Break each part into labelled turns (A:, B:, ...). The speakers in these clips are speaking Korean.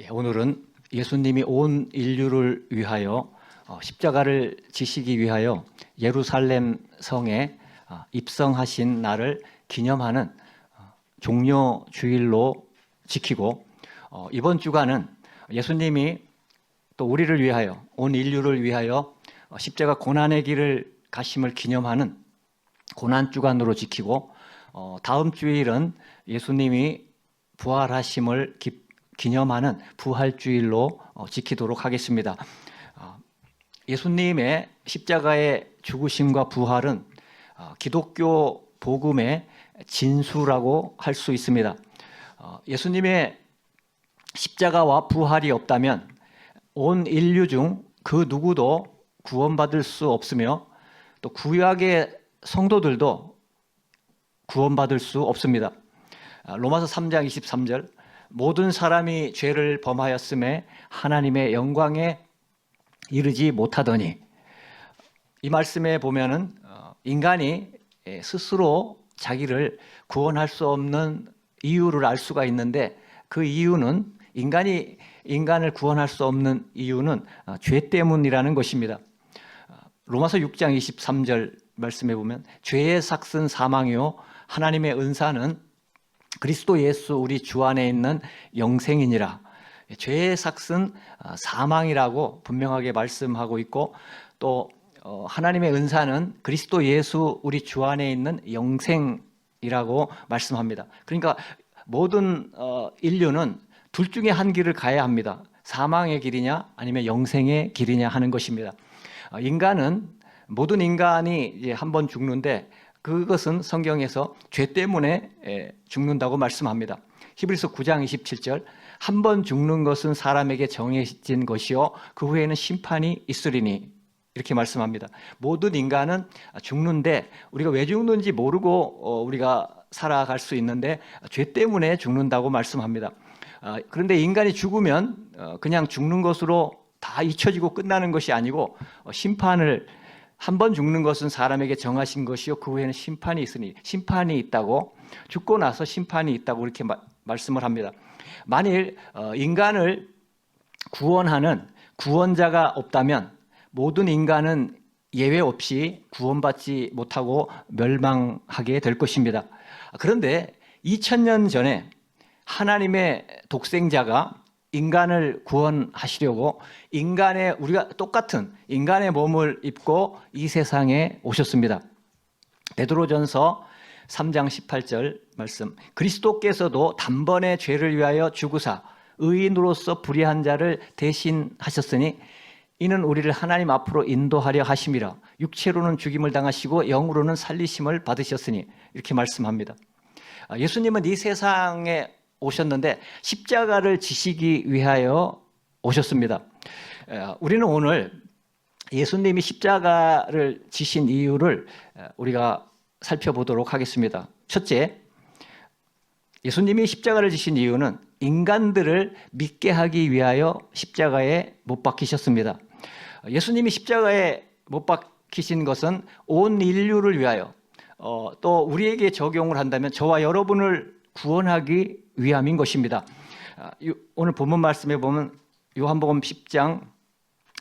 A: 오늘은 예수님이 온 인류를 위하여 십자가를 지시기 위하여 예루살렘 성에 입성하신 날을 기념하는 종려 주일로 지키고, 이번 주간은 예수님이 또 우리를 위하여, 온 인류를 위하여 십자가 고난의 길을 가심을 기념하는 고난 주간으로 지키고, 다음 주일은 예수님이 부활하심을 기념하는 부활주일로 지키도록 하겠습니다. 예수님의 십자가의 죽으심과 부활은 기독교 복음의 진수라고 할 수 있습니다. 예수님의 십자가와 부활이 없다면 온 인류 중 그 누구도 구원받을 수 없으며, 또 구약의 성도들도 구원받을 수 없습니다. 로마서 3장 23절, 모든 사람이 죄를 범하였음에 하나님의 영광에 이르지 못하더니, 이 말씀에 보면은 인간이 스스로 자기를 구원할 수 없는 이유를 알 수가 있는데, 그 이유는 인간이 인간을 구원할 수 없는 이유는 죄 때문이라는 것입니다. 로마서 6장 23절 말씀에 보면, 죄의 삭은 사망이요 하나님의 은사는 그리스도 예수 우리 주 안에 있는 영생이니라. 죄의 삭은 사망이라고 분명하게 말씀하고 있고, 또 하나님의 은사는 그리스도 예수 우리 주 안에 있는 영생이라고 말씀합니다. 그러니까 모든 인류는 둘 중에 한 길을 가야 합니다. 사망의 길이냐 아니면 영생의 길이냐 하는 것입니다. 모든 인간이 이제 한 번 죽는데, 그것은 성경에서 죄 때문에 죽는다고 말씀합니다. 히브리서 9장 27절, 한 번 죽는 것은 사람에게 정해진 것이요 그 후에는 심판이 있으리니, 이렇게 말씀합니다. 모든 인간은 죽는데, 우리가 왜 죽는지 모르고 우리가 살아갈 수 있는데 죄 때문에 죽는다고 말씀합니다. 그런데 인간이 죽으면 그냥 죽는 것으로 다 잊혀지고 끝나는 것이 아니고, 심판을, 한 번 죽는 것은 사람에게 정하신 것이요 그 후에는 심판이 있으니, 심판이 있다고, 죽고 나서 심판이 있다고 이렇게 말씀을 합니다. 만일 인간을 구원하는 구원자가 없다면 모든 인간은 예외 없이 구원받지 못하고 멸망하게 될 것입니다. 그런데 2000년 전에 하나님의 독생자가 인간을 구원하시려고 우리가 똑같은 인간의 몸을 입고 이 세상에 오셨습니다. 베드로전서 3장 18절 말씀, 그리스도께서도 단번에 죄를 위하여 죽으사 의인으로서 불의한 자를 대신하셨으니 이는 우리를 하나님 앞으로 인도하려 하심이라. 육체로는 죽임을 당하시고 영으로는 살리심을 받으셨으니, 이렇게 말씀합니다. 예수님은 이 세상에 오셨는데 십자가를 지시기 위하여 오셨습니다. 우리는 오늘 예수님이 십자가를 지신 이유를 우리가 살펴보도록 하겠습니다. 첫째, 예수님이 십자가를 지신 이유는 인간들을 믿게 하기 위하여 십자가에 못 박히셨습니다. 예수님이 십자가에 못 박히신 것은 온 인류를 위하여, 또 우리에게 적용을 한다면 저와 여러분을 구원하기 위함인 것입니다. 오늘 본문 말씀에 보면 요한복음 10장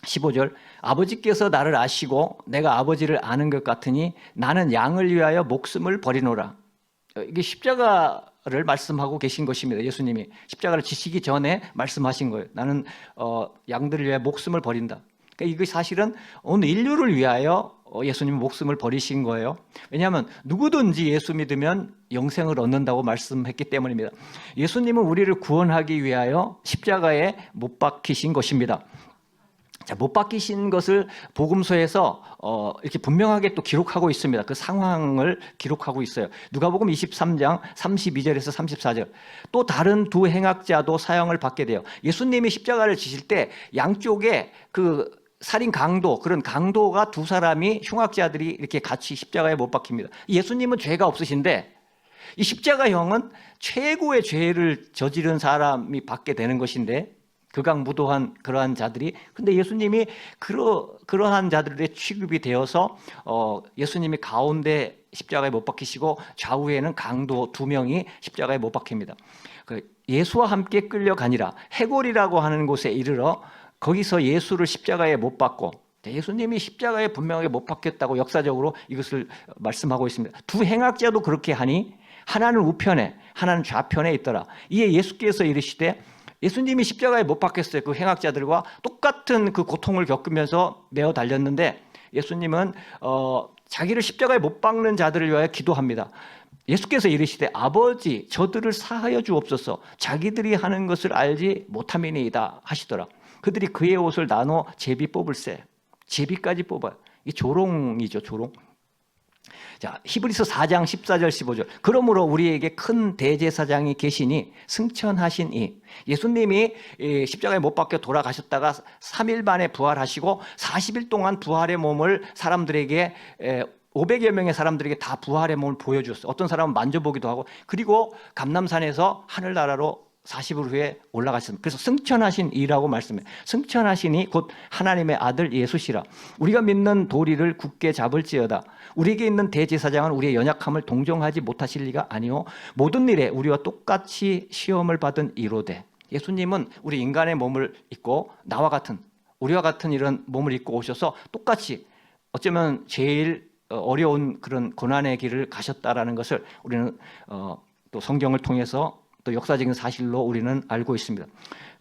A: 15절, 아버지께서 나를 아시고 내가 아버지를 아는 것 같으니 나는 양을 위하여 목숨을 버리노라. 이게 십자가를 말씀하고 계신 것입니다. 예수님이 십자가를 지시기 전에 말씀하신 거예요. 나는 양들을 위하여 목숨을 버린다. 그러니까 이게 사실은 온 인류를 위하여 예수님은 목숨을 버리신 거예요. 왜냐하면 누구든지 예수 믿으면 영생을 얻는다고 말씀했기 때문입니다. 예수님은 우리를 구원하기 위하여 십자가에 못 박히신 것입니다. 자, 못 박히신 것을 복음서에서 이렇게 분명하게 또 기록하고 있습니다. 그 상황을 기록하고 있어요. 누가복음 23장 32절에서 34절. 또 다른 두 행악자도 사형을 받게 돼요. 예수님이 십자가를 지실 때 양쪽에 그 살인 강도, 그런 강도가 두 사람이, 흉악자들이 이렇게 같이 십자가에 못 박힙니다. 예수님은 죄가 없으신데 이 십자가형은 최고의 죄를 저지른 사람이 받게 되는 것인데, 극악무도한 그러한 자들이, 근데 예수님이 그러한 자들의 취급이 되어서 예수님이 가운데 십자가에 못 박히시고 좌우에는 강도 두 명이 십자가에 못 박힙니다. 예수와 함께 끌려가니라. 해골이라고 하는 곳에 이르러 거기서 예수를 십자가에 못 박고, 예수님이 십자가에 분명하게 못 박혔다고 역사적으로 이것을 말씀하고 있습니다. 두 행악자도 그렇게 하니 하나는 우편에 하나는 좌편에 있더라. 이에 예수께서 이르시되, 예수님이 십자가에 못 박혔어요. 그 행악자들과 똑같은 그 고통을 겪으면서 매어 달렸는데, 예수님은 자기를 십자가에 못 박는 자들을 위하여 기도합니다. 예수께서 이르시되, 아버지 저들을 사하여 주옵소서, 자기들이 하는 것을 알지 못함이니이다 하시더라. 그들이 그의 옷을 나눠 제비 뽑을세. 제비까지 뽑아요. 이게 조롱이죠, 조롱. 자, 히브리서 4장 14절 15절. 그러므로 우리에게 큰 대제사장이 계시니 승천하신 이, 예수님이 십자가에 못 박혀 돌아가셨다가 3일 만에 부활하시고 40일 동안 부활의 몸을 사람들에게 500여 명의 사람들에게 다 부활의 몸을 보여주었어요. 어떤 사람은 만져보기도 하고, 그리고 감람산에서 하늘나라로 40일 후에 올라가셨습니다. 그래서 승천하신 이라고 말씀해요. 승천하시니 곧 하나님의 아들 예수시라. 우리가 믿는 도리를 굳게 잡을지어다. 우리에게 있는 대제사장은 우리의 연약함을 동정하지 못하실 리가 아니오. 모든 일에 우리와 똑같이 시험을 받은 이로되. 예수님은 우리 인간의 몸을 입고 나와 같은, 우리와 같은 이런 몸을 입고 오셔서 똑같이 어쩌면 제일 어려운 그런 고난의 길을 가셨다라는 것을 우리는 또 성경을 통해서 또 역사적인 사실로 우리는 알고 있습니다.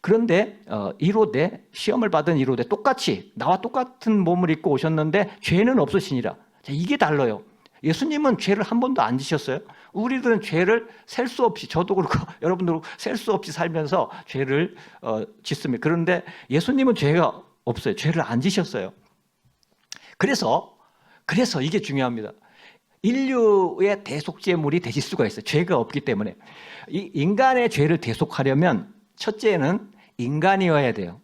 A: 그런데 이로되, 시험을 받은 이로되, 똑같이 나와 똑같은 몸을 입고 오셨는데 죄는 없으시니라. 자, 이게 달라요. 예수님은 죄를 한 번도 안 지셨어요. 우리들은 죄를 셀 수 없이, 저도 그렇고 여러분도 셀 수 없이 살면서 죄를 짓습니다. 그런데 예수님은 죄가 없어요. 죄를 안 지셨어요. 그래서 이게 중요합니다. 인류의 대속제물이 되실 수가 있어요. 죄가 없기 때문에. 이 인간의 죄를 대속하려면 첫째는 인간이어야 돼요.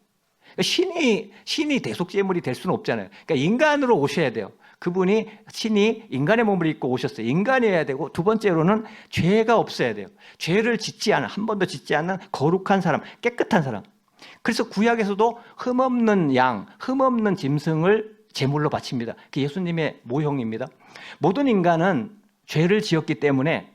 A: 신이 대속제물이 될 수는 없잖아요. 그러니까 인간으로 오셔야 돼요. 그분이, 신이 인간의 몸을 입고 오셨어요. 인간이어야 되고, 두 번째로는 죄가 없어야 돼요. 죄를 짓지 않은, 한 번도 짓지 않는 거룩한 사람, 깨끗한 사람. 그래서 구약에서도 흠없는 양, 흠없는 짐승을 제물로 바칩니다. 그게 예수님의 모형입니다. 모든 인간은 죄를 지었기 때문에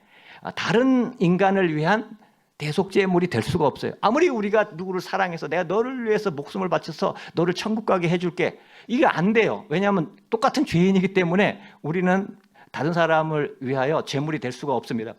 A: 다른 인간을 위한 대속제물이 될 수가 없어요. 아무리 우리가 누구를 사랑해서 내가 너를 위해서 목숨을 바쳐서 너를 천국 가게 해줄게, 이게 안 돼요. 왜냐하면 똑같은 죄인이기 때문에 우리는 다른 사람을 위하여 제물이 될 수가 없습니다.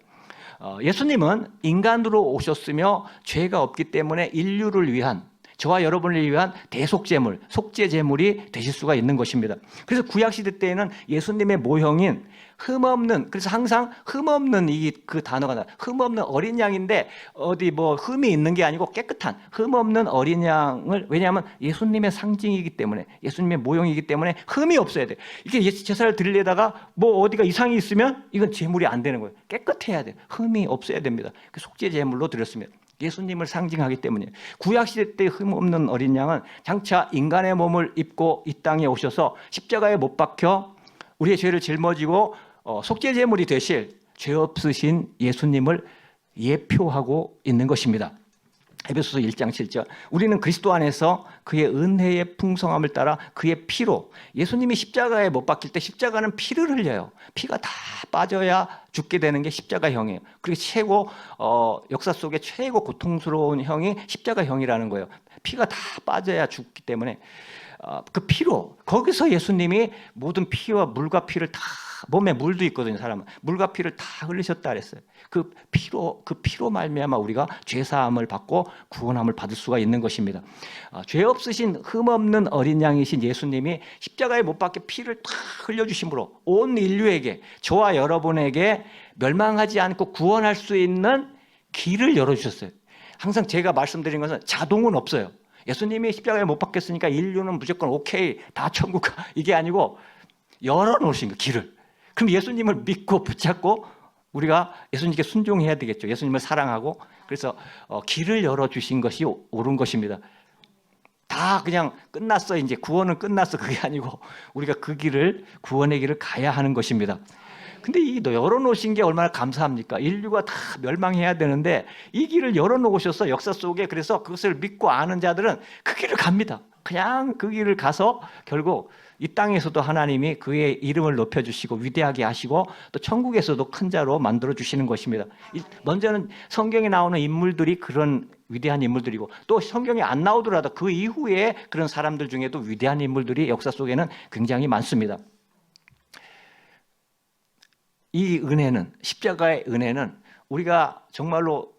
A: 예수님은 인간으로 오셨으며 죄가 없기 때문에 인류를 위한, 저와 여러분을 위한 대속제물, 속죄제물이 되실 수가 있는 것입니다. 그래서 구약시대 때에는 예수님의 모형인 흠없는, 그래서 항상 흠없는, 그 단어가 나와요. 흠없는 어린 양인데 어디 뭐 흠이 있는 게 아니고 깨끗한 흠없는 어린 양을, 왜냐하면 예수님의 상징이기 때문에, 예수님의 모형이기 때문에 흠이 없어야 돼요. 이게 제사를 드리려다가 뭐 어디가 이상이 있으면 이건 제물이 안 되는 거예요. 깨끗해야 돼요. 흠이 없어야 됩니다. 그 속죄제물로 드렸습니다. 예수님을 상징하기 때문이에요. 구약시대 때 흠없는 어린 양은 장차 인간의 몸을 입고 이 땅에 오셔서 십자가에 못 박혀 우리의 죄를 짊어지고 속죄제물이 되실 죄 없으신 예수님을 예표하고 있는 것입니다. 에베소서 1장 7절. 우리는 그리스도 안에서 그의 은혜의 풍성함을 따라 그의 피로, 예수님이 십자가에 못 박힐 때 십자가는 피를 흘려요. 피가 다 빠져야 죽게 되는 게 십자가형이에요. 그리고 최고 역사 속에 최고 고통스러운 형이 십자가형이라는 거예요. 피가 다 빠져야 죽기 때문에 그 피로, 거기서 예수님이 모든 피와 물과 피를 다, 몸에 물도 있거든요, 사람은. 물과 피를 다 흘리셨다 그랬어요. 그 피로 말미암아 우리가 죄 사함을 받고 구원함을 받을 수가 있는 것입니다. 죄 없으신 흠없는 어린 양이신 예수님이 십자가에 못 박혀 피를 다 흘려주심으로 온 인류에게, 저와 여러분에게 멸망하지 않고 구원할 수 있는 길을 열어주셨어요. 항상 제가 말씀드린 것은 자동은 없어요. 예수님이 십자가에 못 박혔으니까 인류는 무조건 오케이, 다 천국 가, 이게 아니고 열어놓으신 거, 길을. 그럼 예수님을 믿고 붙잡고 우리가 예수님께 순종해야 되겠죠. 예수님을 사랑하고. 그래서 길을 열어주신 것이 옳은 것입니다. 다 그냥 끝났어, 이제 구원은 끝났어, 그게 아니고 우리가 그 길을, 구원의 길을 가야 하는 것입니다. 근데 이 열어놓으신 게 얼마나 감사합니까? 인류가 다 멸망해야 되는데 이 길을 열어놓으셔서 역사 속에, 그래서 그것을 믿고 아는 자들은 그 길을 갑니다. 그냥 그 길을 가서 결국 이 땅에서도 하나님이 그의 이름을 높여주시고 위대하게 하시고 또 천국에서도 큰 자로 만들어주시는 것입니다. 먼저는 성경에 나오는 인물들이 그런 위대한 인물들이고 또 성경에 안 나오더라도 그 이후에 그런 사람들 중에도 위대한 인물들이 역사 속에는 굉장히 많습니다. 이 은혜는, 십자가의 은혜는 우리가 정말로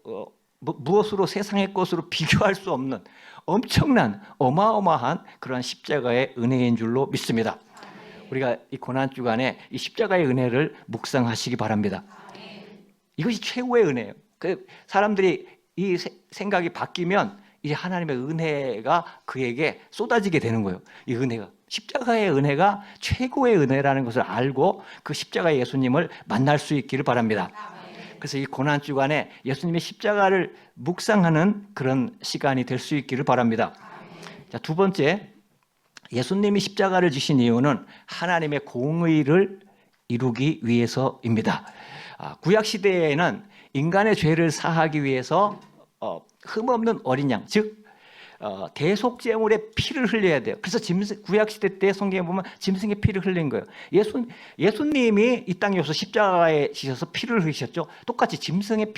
A: 무엇으로 세상의 것으로 비교할 수 없는 엄청난 어마어마한 그러한 십자가의 은혜인 줄로 믿습니다. 우리가 이 고난주간에 이 십자가의 은혜를 묵상하시기 바랍니다. 이것이 최고의 은혜예요. 사람들이 이 생각이 바뀌면 이제 하나님의 은혜가 그에게 쏟아지게 되는 거예요. 이 은혜가, 십자가의 은혜가 최고의 은혜라는 것을 알고 그 십자가의 예수님을 만날 수 있기를 바랍니다. 그래서 이 고난주간에 예수님의 십자가를 묵상하는 그런 시간이 될 수 있기를 바랍니다. 자, 두 번째, 예수님이 십자가를 지신 이유는 하나님의 공의를 이루기 위해서입니다. 구약시대에는 인간의 죄를 사하기 위해서 흠없는 어린 양, 즉 대속제물의 피를 흘려야 돼요. 그래서 구약시대 때 성경에 보면 짐승의 피를 흘린 거예요. 예수님이 이 땅에 오셔서 십자가에 지셔서 피를 흘리셨죠. 똑같이 짐승의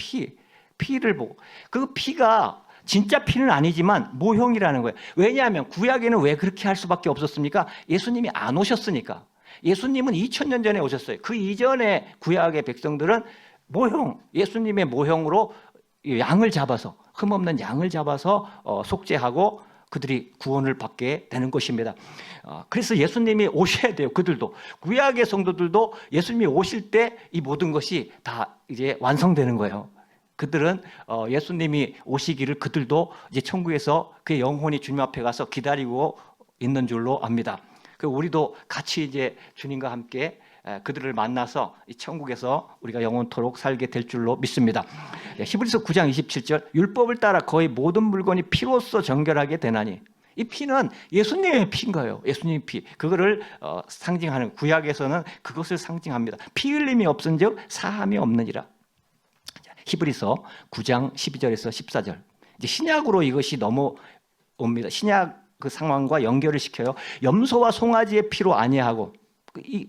A: 피를 보고 그 피가 진짜 피는 아니지만 모형이라는 거예요. 왜냐하면 구약에는 왜 그렇게 할 수밖에 없었습니까? 예수님이 안 오셨으니까. 예수님은 2000년 전에 오셨어요. 그 이전에 구약의 백성들은 예수님의 모형으로 양을 잡아서, 흠없는 양을 잡아서 속죄하고 그들이 구원을 받게 되는 것입니다. 그래서 예수님이 오셔야 돼요. 그들도, 구약의 성도들도 예수님이 오실 때 이 모든 것이 다 이제 완성되는 거예요. 그들은 예수님이 오시기를 그들도 이제 천국에서 그의 영혼이 주님 앞에 가서 기다리고 있는 줄로 압니다. 우리도 같이 이제 주님과 함께 그들을 만나서 이 천국에서 우리가 영원토록 살게 될 줄로 믿습니다. 히브리서 9장 27절, 율법을 따라 거의 모든 물건이 피로써 정결하게 되나니, 이 피는 예수님의 피인 거예요. 예수님의 피, 그거를 상징하는, 구약에서는 그것을 상징합니다. 피 흘림이 없은즉 사함이 없느니라. 히브리서 9장 12절에서 14절. 이제 신약으로 이것이 넘어옵니다. 신약 그 상황과 연결을 시켜요. 염소와 송아지의 피로 아니하고,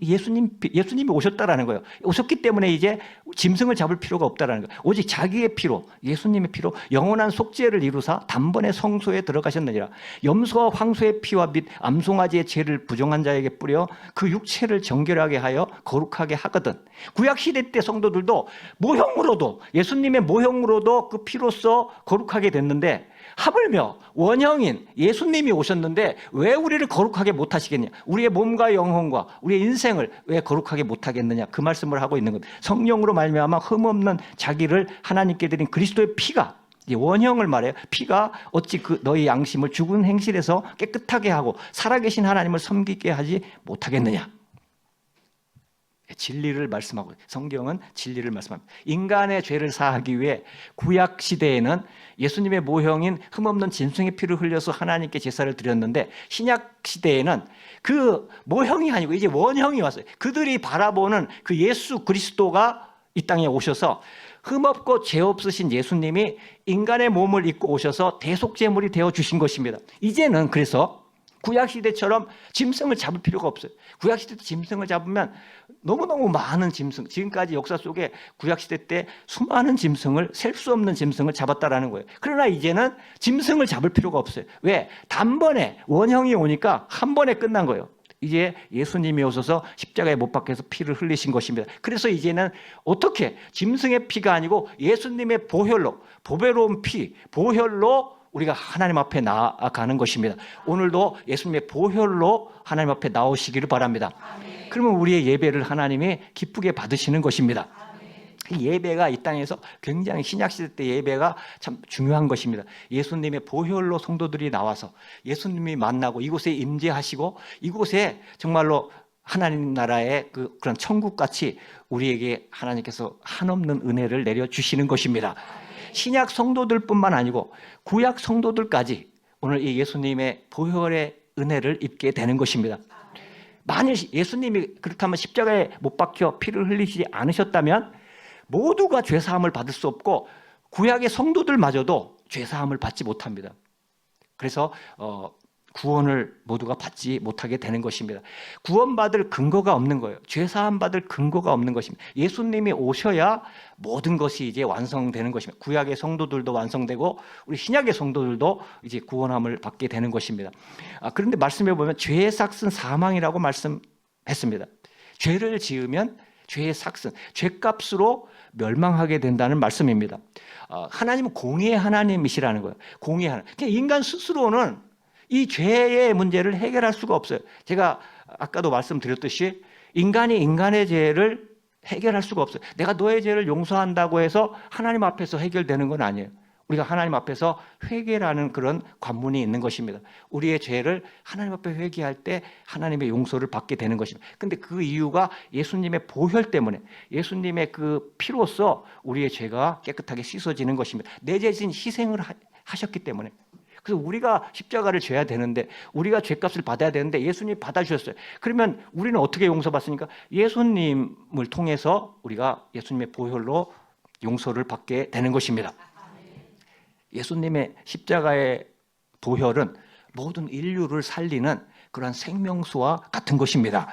A: 예수님이 오셨다라는 거예요. 오셨기 때문에 이제 짐승을 잡을 필요가 없다라는 거예요. 오직 자기의 피로, 예수님의 피로 영원한 속죄를 이루사 단번에 성소에 들어가셨느니라. 염소와 황소의 피와 및 암송아지의 죄를 부정한 자에게 뿌려 그 육체를 정결하게 하여 거룩하게 하거든. 구약시대 때 성도들도 모형으로도, 예수님의 모형으로도 그 피로써 거룩하게 됐는데, 하물며 원형인 예수님이 오셨는데 왜 우리를 거룩하게 못하시겠냐? 우리의 몸과 영혼과 우리의 인생을 왜 거룩하게 못하겠느냐? 그 말씀을 하고 있는 겁니다. 성령으로 말미암아 흠없는 자기를 하나님께 드린 그리스도의 피가, 원형을 말해요. 피가 어찌 너희 양심을 죽은 행실에서 깨끗하게 하고 살아계신 하나님을 섬기게 하지 못하겠느냐? 진리를 말씀하고, 성경은 진리를 말씀합니다. 인간의 죄를 사하기 위해 구약 시대에는 예수님의 모형인 흠없는 짐승의 피를 흘려서 하나님께 제사를 드렸는데, 신약 시대에는 그 모형이 아니고 이제 원형이 왔어요. 그들이 바라보는 그 예수 그리스도가 이 땅에 오셔서 흠없고 죄 없으신 예수님이 인간의 몸을 입고 오셔서 대속제물이 되어 주신 것입니다. 이제는 그래서 구약시대처럼 짐승을 잡을 필요가 없어요. 구약시대 때 짐승을 잡으면 너무너무 많은 짐승, 지금까지 역사 속에 구약시대 때 수많은 짐승을, 셀 수 없는 짐승을 잡았다라는 거예요. 그러나 이제는 짐승을 잡을 필요가 없어요. 왜? 단번에 원형이 오니까 한 번에 끝난 거예요. 이제 예수님이 오셔서 십자가에 못 박혀서 피를 흘리신 것입니다. 그래서 이제는 어떻게, 짐승의 피가 아니고 예수님의 보혈로, 보배로운 피, 보혈로 우리가 하나님 앞에 나아가는 것입니다. 오늘도 예수님의 보혈로 하나님 앞에 나오시기를 바랍니다. 아멘. 그러면 우리의 예배를 하나님이 기쁘게 받으시는 것입니다. 아멘. 예배가 이 땅에서 굉장히, 신약시대 때 예배가 참 중요한 것입니다. 예수님의 보혈로 성도들이 나와서 예수님이 만나고 이곳에 임재하시고 이곳에 정말로 하나님 나라의 그런 천국같이 우리에게 하나님께서 한없는 은혜를 내려주시는 것입니다. 신약 성도들뿐만 아니고 구약 성도들까지 오늘 이 예수님의 보혈의 은혜를 입게 되는 것입니다. 만일 예수님이 그렇다면 십자가에 못 박혀 피를 흘리지 않으셨다면 모두가 죄사함을 받을 수 없고 구약의 성도들마저도 죄사함을 받지 못합니다. 그래서 구원을 모두가 받지 못하게 되는 것입니다. 구원받을 근거가 없는 거예요. 죄사함 받을 근거가 없는 것입니다. 예수님이 오셔야 모든 것이 이제 완성되는 것입니다. 구약의 성도들도 완성되고 우리 신약의 성도들도 이제 구원함을 받게 되는 것입니다. 그런데 말씀해 보면 죄의 삭은 사망이라고 말씀했습니다. 죄를 지으면 죄의 삭은 죄값으로 멸망하게 된다는 말씀입니다. 하나님은 공의의 하나님이시라는 거예요. 공의의 하나님. 그러니까 인간 스스로는 이 죄의 문제를 해결할 수가 없어요. 제가 아까도 말씀드렸듯이 인간이 인간의 죄를 해결할 수가 없어요. 내가 너의 죄를 용서한다고 해서 하나님 앞에서 해결되는 건 아니에요. 우리가 하나님 앞에서 회개라는 그런 관문이 있는 것입니다. 우리의 죄를 하나님 앞에 회개할 때 하나님의 용서를 받게 되는 것입니다. 근데 그 이유가 예수님의 보혈 때문에, 예수님의 그 피로써 우리의 죄가 깨끗하게 씻어지는 것입니다. 내 대신 희생을 하셨기 때문에. 그래서 우리가 십자가를 져야 되는데, 우리가 죄값을 받아야 되는데 예수님이 받아주셨어요. 그러면 우리는 어떻게 용서받습니까? 예수님을 통해서 우리가 예수님의 보혈로 용서를 받게 되는 것입니다. 예수님의 십자가의 보혈은 모든 인류를 살리는 그러한 생명수와 같은 것입니다.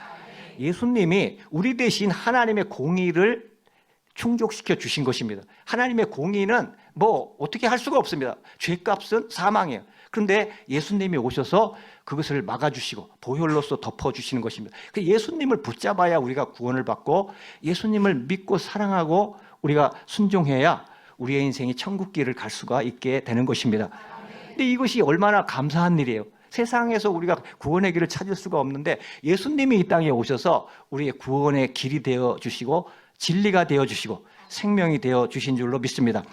A: 예수님이 우리 대신 하나님의 공의를 충족시켜 주신 것입니다. 하나님의 공의는 뭐 어떻게 할 수가 없습니다. 죄값은 사망이에요. 그런데 예수님이 오셔서 그것을 막아주시고 보혈로서 덮어주시는 것입니다. 예수님을 붙잡아야 우리가 구원을 받고, 예수님을 믿고 사랑하고 우리가 순종해야 우리의 인생이 천국길을 갈 수가 있게 되는 것입니다. 근데 이것이 얼마나 감사한 일이에요. 세상에서 우리가 구원의 길을 찾을 수가 없는데 예수님이 이 땅에 오셔서 우리의 구원의 길이 되어 주시고 진리가 되어 주시고 생명이 되어 주신 줄로 믿습니다.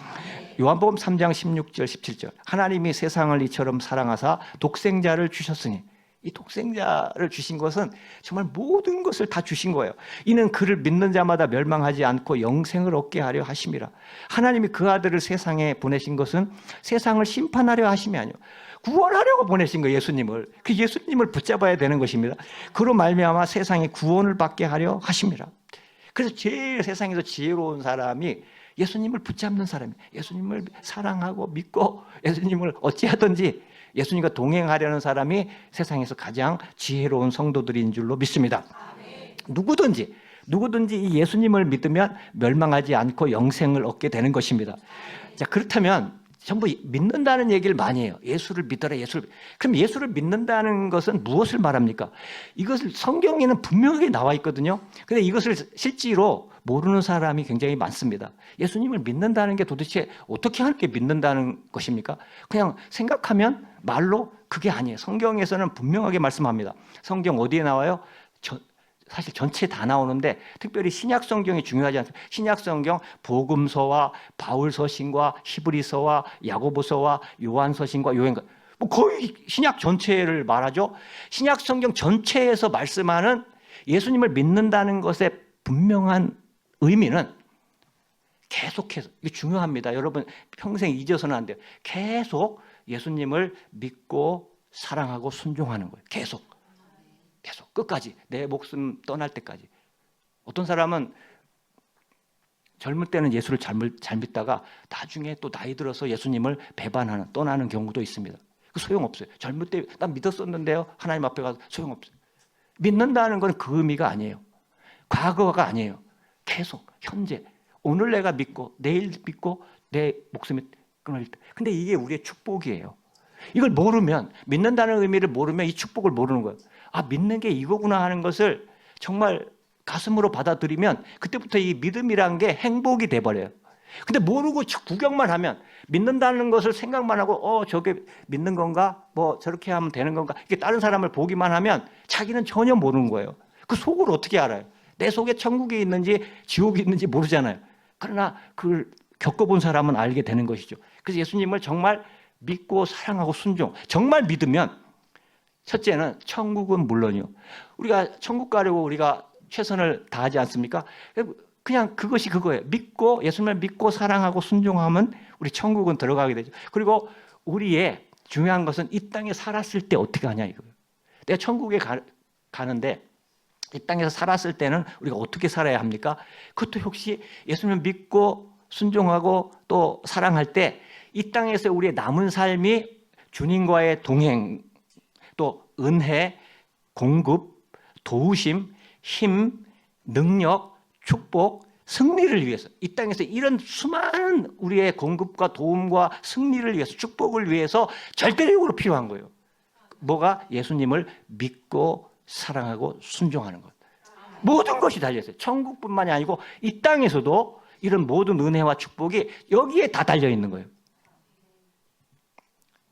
A: 요한복음 3장 16절 17절 하나님이 세상을 이처럼 사랑하사 독생자를 주셨으니, 이 독생자를 주신 것은 정말 모든 것을 다 주신 거예요. 이는 그를 믿는 자마다 멸망하지 않고 영생을 얻게 하려 하심이라. 하나님이 그 아들을 세상에 보내신 것은 세상을 심판하려 하심이 아니요 구원하려고 보내신 거예요. 예수님을. 그 예수님을 붙잡아야 되는 것입니다. 그로 말미암아 세상에 구원을 받게 하려 하심이라. 그래서 제일 세상에서 지혜로운 사람이 예수님을 붙잡는 사람이에요. 예수님을 사랑하고 믿고 예수님을 어찌하든지 예수님과 동행하려는 사람이 세상에서 가장 지혜로운 성도들인 줄로 믿습니다. 누구든지 이 예수님을 믿으면 멸망하지 않고 영생을 얻게 되는 것입니다. 자, 그렇다면 전부 믿는다는 얘기를 많이 해요. 예수를 믿어라, 예수를. 그럼 예수를 믿는다는 것은 무엇을 말합니까? 이것을 성경에는 분명하게 나와 있거든요. 근데 이것을 실제로 모르는 사람이 굉장히 많습니다. 예수님을 믿는다는 게 도대체 어떻게 하는 게 믿는다는 것입니까? 그냥 생각하면 말로 그게 아니에요. 성경에서는 분명하게 말씀합니다. 성경 어디에 나와요? 사실 전체 다 나오는데 특별히 신약 성경이 중요하지 않습니다. 신약 성경 복음서와 바울 서신과 히브리서와 야고보서와 요한 서신과 요한가 뭐 거의 신약 전체를 말하죠. 신약 성경 전체에서 말씀하는 예수님을 믿는다는 것의 분명한 의미는 계속해서, 이게 중요합니다. 여러분 평생 잊어서는 안 돼요. 계속 예수님을 믿고 사랑하고 순종하는 거예요. 계속 끝까지, 내 목숨 떠날 때까지. 어떤 사람은 젊을 때는 예수를 잘 믿다가 나중에 또 나이 들어서 예수님을 배반하는, 떠나는 경우도 있습니다. 그 소용없어요. 젊을 때 난 믿었었는데요, 하나님 앞에 가서 소용없어요. 믿는다는 건 그 의미가 아니에요. 과거가 아니에요. 계속 현재, 오늘 내가 믿고 내일 믿고 내 목숨이 끊어질 때. 근데 이게 우리의 축복이에요. 이걸 모르면, 믿는다는 의미를 모르면 이 축복을 모르는 거예요. 아, 믿는 게 이거구나 하는 것을 정말 가슴으로 받아들이면 그때부터 이 믿음이란 게 행복이 돼버려요. 근데 모르고 구경만 하면, 믿는다는 것을 생각만 하고 저게 믿는 건가? 뭐 저렇게 하면 되는 건가? 이게 다른 사람을 보기만 하면 자기는 전혀 모르는 거예요. 그 속을 어떻게 알아요? 내 속에 천국이 있는지 지옥이 있는지 모르잖아요. 그러나 그걸 겪어본 사람은 알게 되는 것이죠. 그래서 예수님을 정말 믿고 사랑하고 순종, 정말 믿으면 첫째는 천국은 물론이요. 우리가 천국 가려고 우리가 최선을 다하지 않습니까? 그냥 그것이 그거예요. 믿고, 예수님을 믿고 사랑하고 순종하면 우리 천국은 들어가게 되죠. 그리고 우리의 중요한 것은 이 땅에 살았을 때 어떻게 하냐 이거예요. 내가 천국에 가는데 이 땅에서 살았을 때는 우리가 어떻게 살아야 합니까? 그것도 혹시 예수님을 믿고 순종하고 또 사랑할 때 이 땅에서 우리의 남은 삶이 주님과의 동행, 또 은혜, 공급, 도우심, 힘, 능력, 축복, 승리를 위해서 이 땅에서 이런 수많은 우리의 공급과 도움과 승리를 위해서 축복을 위해서 절대적으로 필요한 거예요. 뭐가? 예수님을 믿고 사랑하고 순종하는 것. 모든 것이 달려있어요. 천국뿐만이 아니고 이 땅에서도 이런 모든 은혜와 축복이 여기에 다 달려있는 거예요.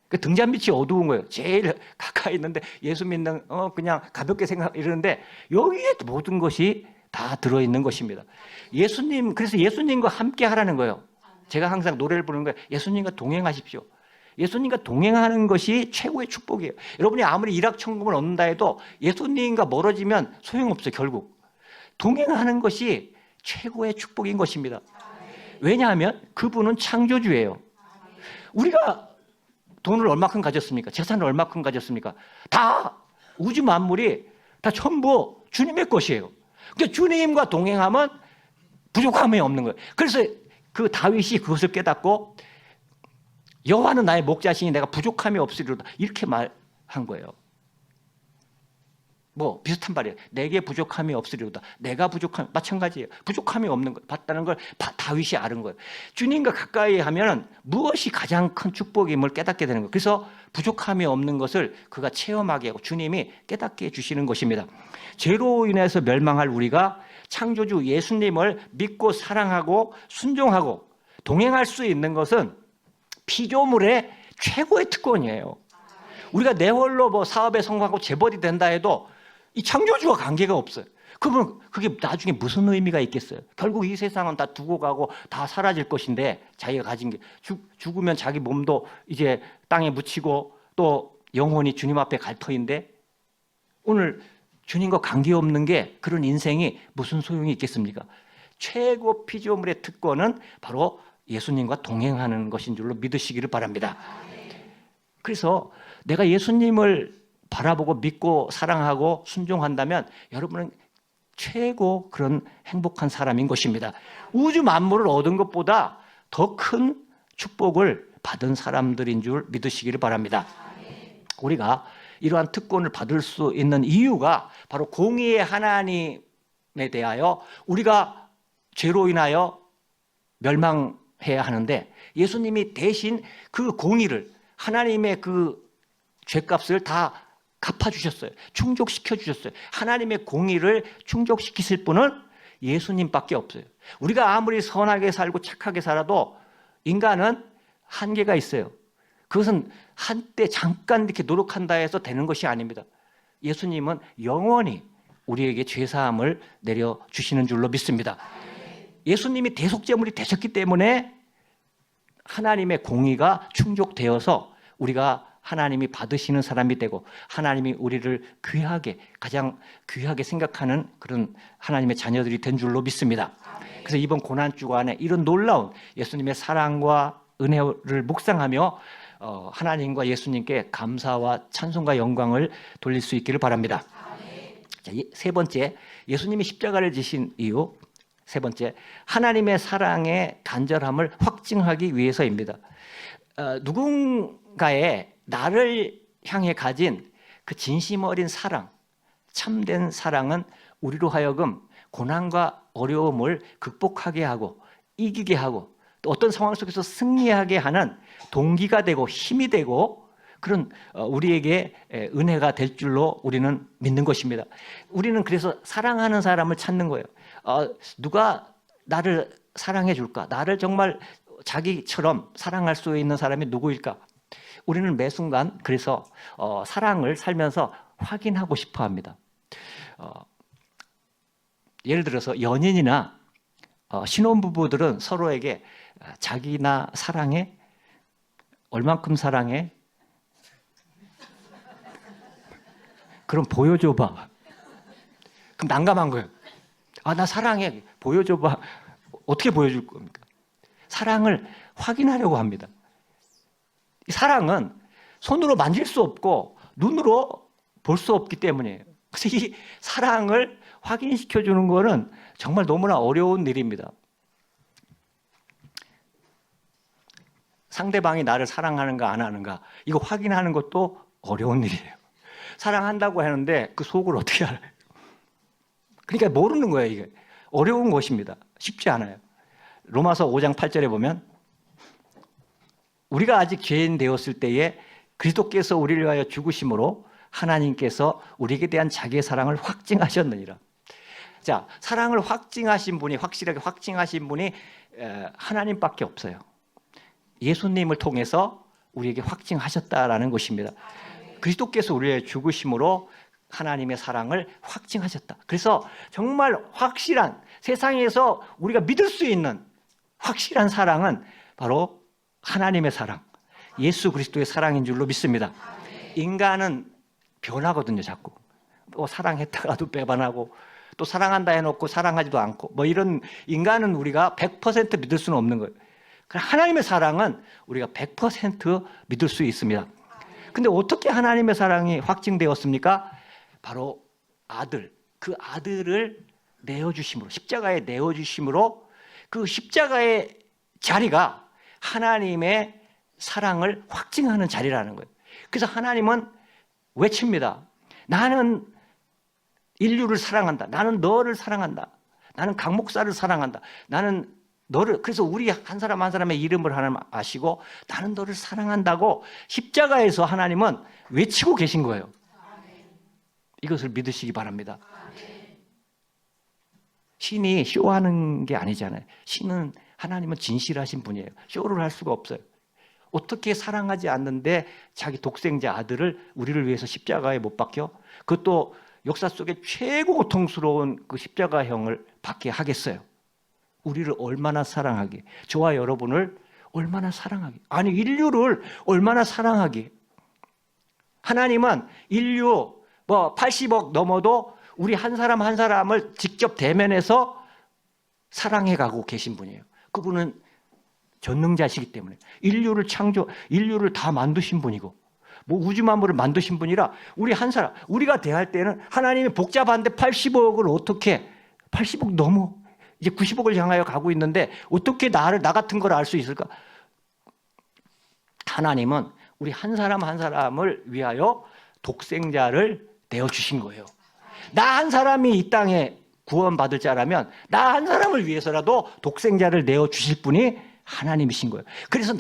A: 그 등잔빛이 어두운 거예요. 제일 가까이 있는데 예수 믿는 그냥 가볍게 생각 이러는데 여기에 모든 것이 다 들어있는 것입니다. 예수님, 그래서 예수님과 함께 하라는 거예요. 제가 항상 노래를 부르는 거예요. 예수님과 동행하십시오. 예수님과 동행하는 것이 최고의 축복이에요. 여러분이 아무리 일확천금을 얻는다 해도 예수님과 멀어지면 소용없어요. 결국 동행하는 것이 최고의 축복인 것입니다. 왜냐하면 그분은 창조주예요. 우리가 돈을 얼마큼 가졌습니까? 재산을 얼마큼 가졌습니까? 다 우주 만물이 다 전부 주님의 것이에요. 그러니까 주님과 동행하면 부족함이 없는 거예요. 그래서 그 다윗이 그것을 깨닫고 여호와는 나의 목자시니 내가 부족함이 없으리로다 이렇게 말한 거예요. 뭐 비슷한 말이에요. 내게 부족함이 없으리로다. 내가 부족함 마찬가지예요. 부족함이 없는 거 봤다는 걸 다윗이 아는 거예요. 주님과 가까이 하면 무엇이 가장 큰 축복임을 깨닫게 되는 거예요. 그래서 부족함이 없는 것을 그가 체험하게 하고 주님이 깨닫게 해주시는 것입니다. 죄로 인해서 멸망할 우리가 창조주 예수님을 믿고 사랑하고 순종하고 동행할 수 있는 것은 피조물의 최고의 특권이에요. 우리가 내 홀로 뭐 사업에 성공하고 재벌이 된다 해도 이 창조주와 관계가 없어요. 그러면 그게 나중에 무슨 의미가 있겠어요? 결국 이 세상은 다 두고 가고 다 사라질 것인데 자기가 가진 게 죽으면 자기 몸도 이제 땅에 묻히고 또 영혼이 주님 앞에 갈 터인데 오늘 주님과 관계없는 게 그런 인생이 무슨 소용이 있겠습니까? 최고 피조물의 특권은 바로 예수님과 동행하는 것인 줄로 믿으시기를 바랍니다. 그래서 내가 예수님을 바라보고 믿고 사랑하고 순종한다면 여러분은 최고 그런 행복한 사람인 것입니다. 우주 만물을 얻은 것보다 더 큰 축복을 받은 사람들인 줄 믿으시기를 바랍니다. 우리가 이러한 특권을 받을 수 있는 이유가 바로 공의의 하나님에 대하여 우리가 죄로 인하여 멸망해야 하는데 예수님이 대신 그 공의를 하나님의 그 죄값을 다 갚아주셨어요. 충족시켜주셨어요. 하나님의 공의를 충족시키실 분은 예수님밖에 없어요. 우리가 아무리 선하게 살고 착하게 살아도 인간은 한계가 있어요. 그것은 한때 잠깐 이렇게 노력한다 해서 되는 것이 아닙니다. 예수님은 영원히 우리에게 죄사함을 내려주시는 줄로 믿습니다. 예수님이 대속제물이 되셨기 때문에 하나님의 공의가 충족되어서 우리가 하나님이 받으시는 사람이 되고 하나님이 우리를 귀하게 가장 귀하게 생각하는 그런 하나님의 자녀들이 된 줄로 믿습니다. 그래서 이번 고난 주간에 이런 놀라운 예수님의 사랑과 은혜를 묵상하며 하나님과 예수님께 감사와 찬송과 영광을 돌릴 수 있기를 바랍니다. 자, 세 번째, 예수님이 십자가를 지신 이유. 세 번째, 하나님의 사랑의 간절함을 확증하기 위해서입니다. 누군가의 나를 향해 가진 그 진심 어린 사랑, 참된 사랑은 우리로 하여금 고난과 어려움을 극복하게 하고 이기게 하고 또 어떤 상황 속에서 승리하게 하는 동기가 되고 힘이 되고 그런 우리에게 은혜가 될 줄로 우리는 믿는 것입니다. 우리는 그래서 사랑하는 사람을 찾는 거예요. 누가 나를 사랑해 줄까? 나를 정말 자기처럼 사랑할 수 있는 사람이 누구일까? 우리는 매 순간 그래서 사랑을 살면서 확인하고 싶어 합니다. 예를 들어서 연인이나 신혼부부들은 서로에게 자기 나 사랑해? 얼만큼 사랑해? 그럼 보여줘봐. 그럼 난감한 거예요. 나 사랑해. 보여줘봐. 어떻게 보여줄 겁니까? 사랑을 확인하려고 합니다. 사랑은 손으로 만질 수 없고 눈으로 볼 수 없기 때문이에요. 그래서 이 사랑을 확인시켜주는 것은 정말 너무나 어려운 일입니다. 상대방이 나를 사랑하는가 안 하는가 이거 확인하는 것도 어려운 일이에요. 사랑한다고 하는데 그 속을 어떻게 알아요? 그러니까 모르는 거예요. 이게 어려운 것입니다. 쉽지 않아요. 로마서 5장 8절에 보면 우리가 아직 죄인 되었을 때에 그리스도께서 우리를 위하여 죽으심으로 하나님께서 우리에게 대한 자기의 사랑을 확증하셨느니라. 자, 사랑을 확증하신 분이, 확실하게 확증하신 분이 하나님밖에 없어요. 예수님을 통해서 우리에게 확증하셨다라는 것입니다. 그리스도께서 우리의 죽으심으로 하나님의 사랑을 확증하셨다. 그래서 정말 확실한, 세상에서 우리가 믿을 수 있는 확실한 사랑은 바로 하나님의 사랑, 예수 그리스도의 사랑인 줄로 믿습니다. 인간은 변하거든요, 자꾸. 사랑했다가도 배반하고 또 사랑한다 해놓고 사랑하지도 않고 뭐 이런, 인간은 우리가 100% 믿을 수는 없는 거예요. 하나님의 사랑은 우리가 100% 믿을 수 있습니다. 근데 어떻게 하나님의 사랑이 확증되었습니까? 바로 아들, 그 아들을 내어주심으로, 십자가에 내어주심으로, 그 십자가의 자리가 하나님의 사랑을 확증하는 자리라는 거예요. 그래서 하나님은 외칩니다. 나는 인류를 사랑한다. 나는 너를 사랑한다. 나는 강 목사를 사랑한다. 나는 너를, 그래서 우리 한 사람 한 사람의 이름을 하나님 아시고 나는 너를 사랑한다고 십자가에서 하나님은 외치고 계신 거예요. 이것을 믿으시기 바랍니다. 신이 쇼하는 게 아니잖아요. 신은, 하나님은 진실하신 분이에요. 쇼를 할 수가 없어요. 어떻게 사랑하지 않는데 자기 독생자 아들을 우리를 위해서 십자가에 못 박혀? 그것도 역사 속에 최고 고통스러운 그 십자가형을 받게 하겠어요. 우리를 얼마나 사랑하게, 저와 여러분을 얼마나 사랑하게, 아니 인류를 얼마나 사랑하게. 하나님은 인류 80억 넘어도 우리 한 사람 한 사람을 직접 대면해서 사랑해 가고 계신 분이에요. 그분은 전능자시기 때문에 인류를 다 만드신 분이고, 우주 만물을 만드신 분이라 우리 한 사람, 우리가 대할 때는 하나님이 복잡한데 80억을 어떻게, 80억 넘어 이제 90억을 향하여 가고 있는데 어떻게 나 같은 걸 알 수 있을까? 하나님은 우리 한 사람 한 사람을 위하여 독생자를 내어주신 거예요. 나 한 사람이 이 땅에 구원받을 자라면 나 한 사람을 위해서라도 독생자를 내어주실 분이 하나님이신 거예요. 그래서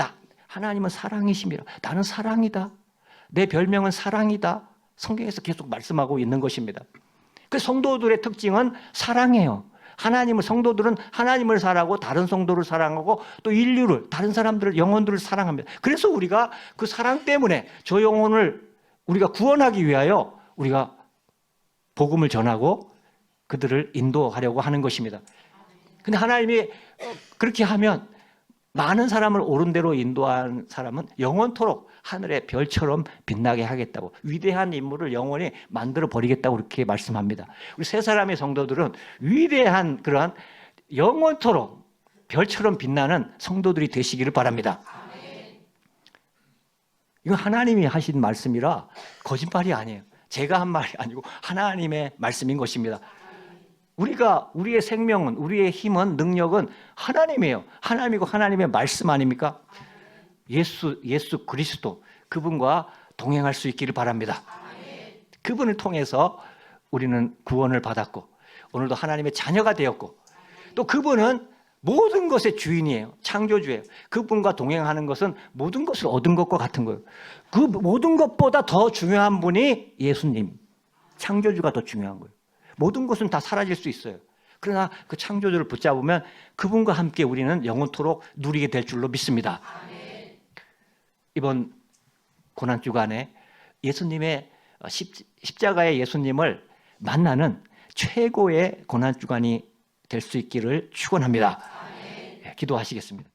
A: 하나님은 사랑이십니다. 나는 사랑이다. 내 별명은 사랑이다. 성경에서 계속 말씀하고 있는 것입니다. 그 성도들의 특징은 사랑해요. 성도들은 하나님을 사랑하고 다른 성도를 사랑하고 또 인류를, 다른 사람들을, 영혼들을 사랑합니다. 그래서 우리가 그 사랑 때문에 저 영혼을 우리가 구원하기 위하여 우리가 복음을 전하고 그들을 인도하려고 하는 것입니다. 근데 하나님이 그렇게 하면 많은 사람을 옳은 대로 인도한 사람은 영원토록 하늘의 별처럼 빛나게 하겠다고, 위대한 인물을 영원히 만들어 버리겠다고 그렇게 말씀합니다. 우리 세 사람의 성도들은 위대한 그러한 영원토록 별처럼 빛나는 성도들이 되시기를 바랍니다. 이건 하나님이 하신 말씀이라 거짓말이 아니에요. 제가 한 말이 아니고 하나님의 말씀인 것입니다. 우리의 생명은, 우리의 힘은, 능력은 하나님이에요. 하나님이고 하나님의 말씀 아닙니까? 예수 그리스도, 그분과 동행할 수 있기를 바랍니다. 그분을 통해서 우리는 구원을 받았고 오늘도 하나님의 자녀가 되었고, 또 그분은 모든 것의 주인이에요. 창조주예요. 그분과 동행하는 것은 모든 것을 얻은 것과 같은 거예요. 그 모든 것보다 더 중요한 분이 예수님, 창조주가 더 중요한 거예요. 모든 것은 다 사라질 수 있어요. 그러나 그 창조주를 붙잡으면 그분과 함께 우리는 영원토록 누리게 될 줄로 믿습니다. 이번 고난주간에 예수님의 십자가의 예수님을 만나는 최고의 고난주간이 될 수 있기를 축원합니다. 기도하시겠습니다.